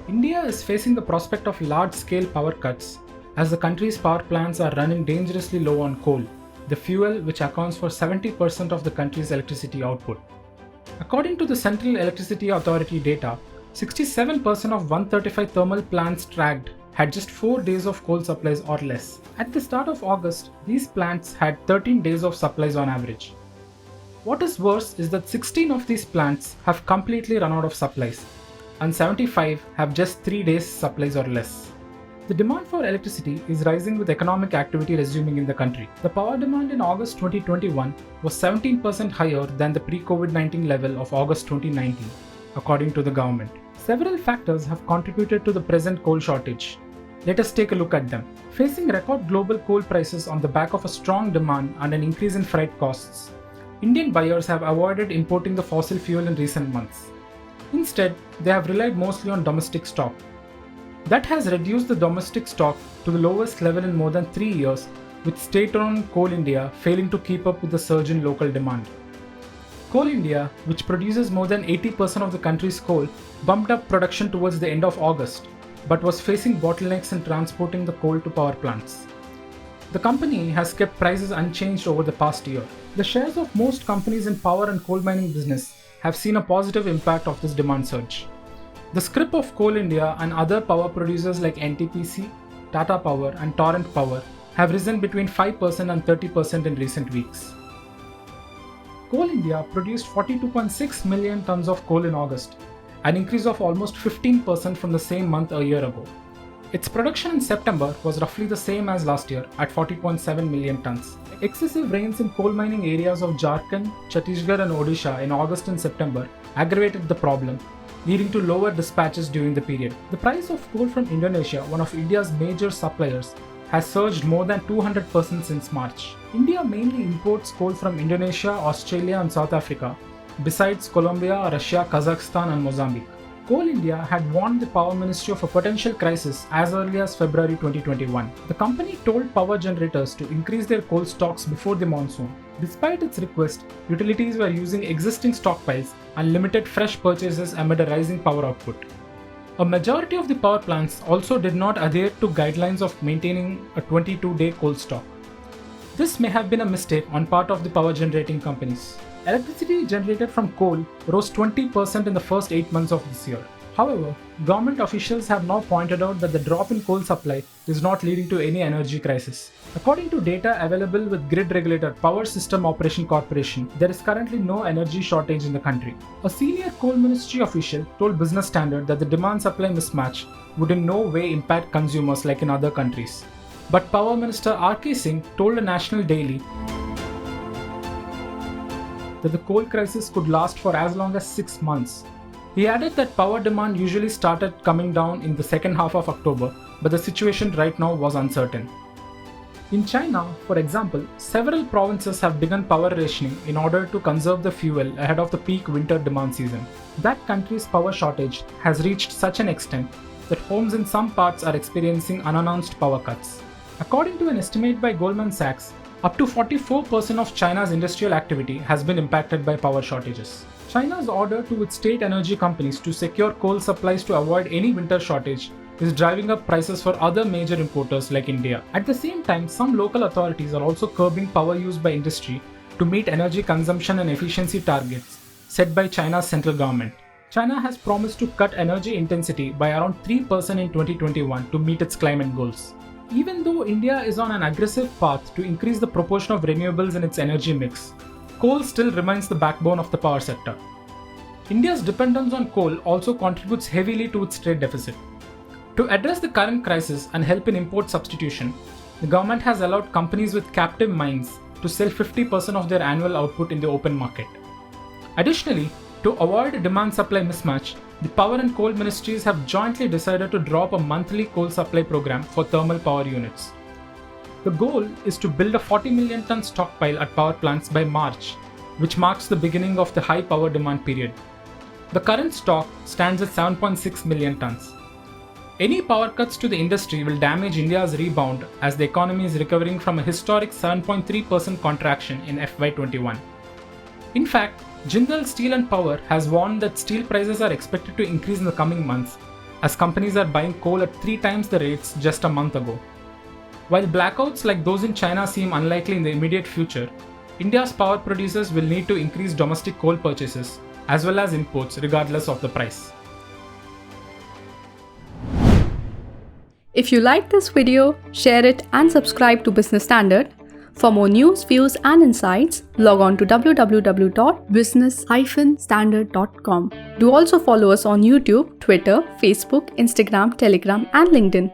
India is facing the prospect of large-scale power cuts as the country's power plants are running dangerously low on coal, the fuel which accounts for 70% of the country's electricity output. According to the Central Electricity Authority data, 67% of 135 thermal plants tracked had just 4 days of coal supplies or less. At the start of August, these plants had 13 days of supplies on average. What is worse is that 16 of these plants have completely run out of supplies, and 75 have just 3 days supplies or less. The demand for electricity is rising with economic activity resuming in the country. The power demand in August 2021 was 17% higher than the pre-COVID-19 level of August 2019, according to the government. Several factors have contributed to the present coal shortage. Let us take a look at them. Facing record global coal prices on the back of a strong demand and an increase in freight costs, Indian buyers have avoided importing the fossil fuel in recent months. Instead, they have relied mostly on domestic stock. That has reduced the domestic stock to the lowest level in more than 3 years, with state-owned Coal India failing to keep up with the surge in local demand. Coal India, which produces more than 80% of the country's coal, bumped up production towards the end of August, but was facing bottlenecks in transporting the coal to power plants. The company has kept prices unchanged over the past year. The shares of most companies in power and coal mining business have seen a positive impact of this demand surge. The scrip of Coal India and other power producers like NTPC, Tata Power and Torrent Power have risen between 5% and 30% in recent weeks. Coal India produced 42.6 million tons of coal in August, an increase of almost 15% from the same month a year ago. Its production in September was roughly the same as last year at 40.7 million tons. Excessive rains in coal mining areas of Jharkhand, Chhattisgarh and Odisha in August and September aggravated the problem, leading to lower dispatches during the period. The price of coal from Indonesia, one of India's major suppliers, has surged more than 200% since March. India mainly imports coal from Indonesia, Australia and South Africa, besides Colombia, Russia, Kazakhstan and Mozambique. Coal India had warned the Power Ministry of a potential crisis as early as February 2021. The company told power generators to increase their coal stocks before the monsoon. Despite its request, utilities were using existing stockpiles and limited fresh purchases amid a rising power output. A majority of the power plants also did not adhere to guidelines of maintaining a 22-day coal stock. This may have been a mistake on part of the power generating companies. Electricity generated from coal rose 20% in the first 8 months of this year. However, government officials have now pointed out that the drop in coal supply is not leading to any energy crisis. According to data available with grid regulator Power System Operation Corporation, there is currently no energy shortage in the country. A senior coal ministry official told Business Standard that the demand-supply mismatch would in no way impact consumers like in other countries. But Power Minister R.K. Singh told a national daily that the coal crisis could last for as long as 6 months. He added that power demand usually started coming down in the second half of October, but the situation right now was uncertain. In China, for example, several provinces have begun power rationing in order to conserve the fuel ahead of the peak winter demand season. That country's power shortage has reached such an extent that homes in some parts are experiencing unannounced power cuts. According to an estimate by Goldman Sachs, up to 44% of China's industrial activity has been impacted by power shortages. China's order to its state energy companies to secure coal supplies to avoid any winter shortage is driving up prices for other major importers like India. At the same time, some local authorities are also curbing power use by industry to meet energy consumption and efficiency targets set by China's central government. China has promised to cut energy intensity by around 3% in 2021 to meet its climate goals. Even though India is on an aggressive path to increase the proportion of renewables in its energy mix, coal still remains the backbone of the power sector. India's dependence on coal also contributes heavily to its trade deficit. To address the current crisis and help in import substitution, the government has allowed companies with captive mines to sell 50% of their annual output in the open market. Additionally, to avoid a demand-supply mismatch, the power and coal ministries have jointly decided to drop a monthly coal supply program for thermal power units. The goal is to build a 40 million ton stockpile at power plants by March, which marks the beginning of the high power demand period. The current stock stands at 7.6 million tons. Any power cuts to the industry will damage India's rebound as the economy is recovering from a historic 7.3% contraction in FY21. In fact, Jindal Steel and Power has warned that steel prices are expected to increase in the coming months as companies are buying coal at 3 times the rates just a month ago. While blackouts like those in China seem unlikely in the immediate future, India's power producers will need to increase domestic coal purchases as well as imports regardless of the price. If you liked this video, share it and subscribe to Business Standard. For more news, views and insights, log on to www.business-standard.com. Do also follow us on YouTube, Twitter, Facebook, Instagram, Telegram and LinkedIn.